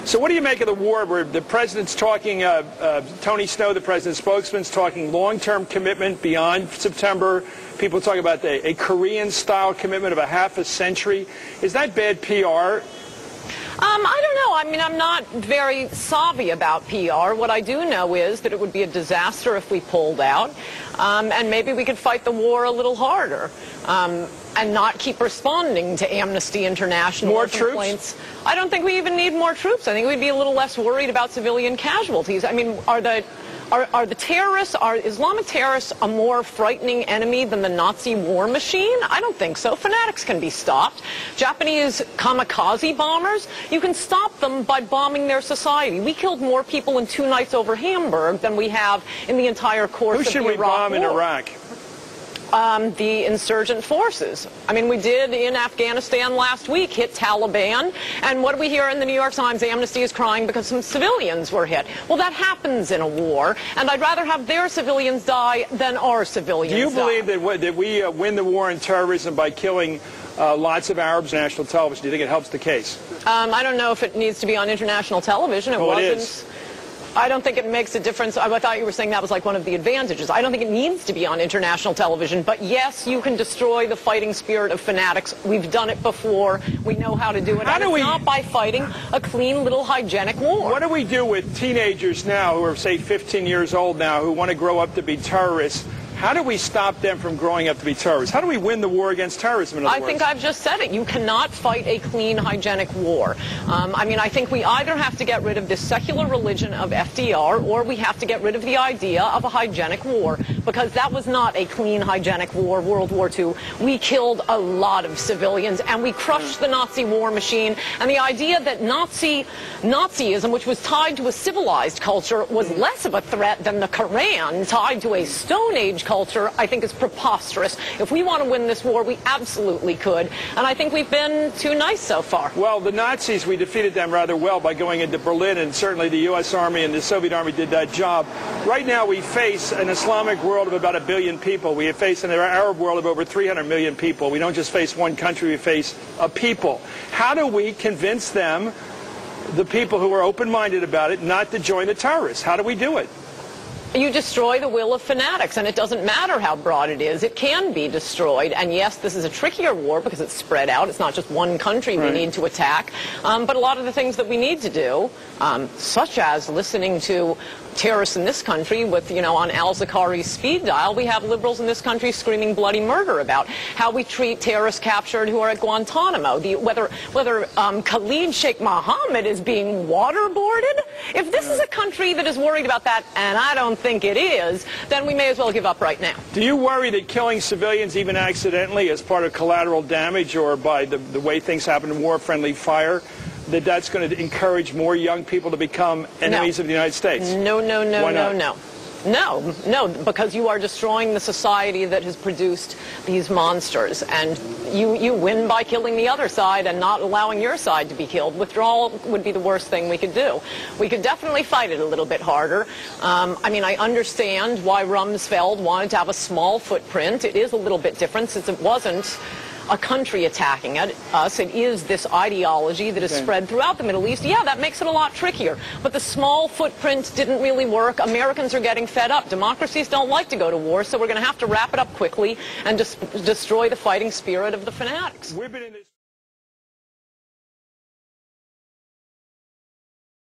So what do you make of the war where the president's talking, Tony Snow, the president's spokesman, is talking long-term commitment beyond September? People talk about a Korean-style commitment of a half a century. Is that bad PR? I don't know. I mean, I'm not very savvy about PR. What I do know is that it would be a disaster if we pulled out, and maybe we could fight the war a little harder. And not keep responding to Amnesty International more complaints. Troops? I don't think we even need more troops. I think we'd be a little less worried about civilian casualties. I mean, are the terrorists, are Islamic terrorists a more frightening enemy than the Nazi war machine? I don't think so. Fanatics can be stopped. Japanese kamikaze bombers, you can stop them by bombing their society. We killed more people in 2 nights over Hamburg than we have in the entire course of the Iraq war. Who should we bomb in Iraq? The insurgent forces. I mean, we did in Afghanistan last week hit Taliban, and what do we hear in the New York Times? Amnesty is crying because some civilians were hit. Well, that happens in a war, and I'd rather have their civilians die than our civilians die. Do you believe that we win the war on terrorism by killing lots of Arabs on national television? Do you think it helps the case? I don't know if it needs to be on international television. It wasn't. It is. I don't think it makes a difference. I thought you were saying that was like one of the advantages. I don't think it needs to be on international television. But yes, you can destroy the fighting spirit of fanatics. We've done it before. We know how to do it. And it's not by fighting a clean little hygienic war. What do we do with teenagers now who are, say, 15 years old now who want to grow up to be terrorists? How do we stop them from growing up to be terrorists? How do we win the war against terrorism, in other words? I think I've just said it. You cannot fight a clean, hygienic war. I mean, I think we either have to get rid of this secular religion of FDR, or we have to get rid of the idea of a hygienic war, because that was not a clean, hygienic war, World War II. We killed a lot of civilians, and we crushed the Nazi war machine. And the idea that Nazism, which was tied to a civilized culture, was less of a threat than the Koran tied to a Stone Age culture, I think is preposterous. If we want to win this war, we absolutely could. And I think we've been too nice so far. Well, the Nazis, we defeated them rather well by going into Berlin, and certainly the U.S. Army and the Soviet Army did that job. Right now, we face an Islamic world of about 1 billion people. We face an Arab world of over 300 million people. We don't just face one country, we face a people. How do we convince them, the people who are open-minded about it, not to join the terrorists? How do we do it? You destroy the will of fanatics, and it doesn't matter how broad it is. It can be destroyed. And yes, this is a trickier war because it's spread out. It's not just one country we need to attack. But a lot of the things that we need to do, such as listening to terrorists in this country with, on al-Zakari's speed dial, we have liberals in this country screaming bloody murder about how we treat terrorists captured who are at Guantanamo, whether Khalid Sheikh Mohammed is being waterboarded. If this is a country that is worried about that, and I don't think it is, then we may as well give up right now. Do you worry that killing civilians, even accidentally, as part of collateral damage or by the way things happen in war-friendly fire, that's going to encourage more young people to become enemies of the United States? No, because you are destroying the society that has produced these monsters, and you win by killing the other side and not allowing your side to be killed. Withdrawal would be the worst thing we could do. We could definitely fight it a little bit harder. I mean, I understand why Rumsfeld wanted to have a small footprint. It is a little bit different since it wasn't a country attacking us. It is this ideology that is spread throughout the Middle East. Yeah, that makes it a lot trickier. But the small footprint didn't really work. Americans are getting fed up. Democracies don't like to go to war, so we're going to have to wrap it up quickly and just destroy the fighting spirit of the fanatics. We've been in this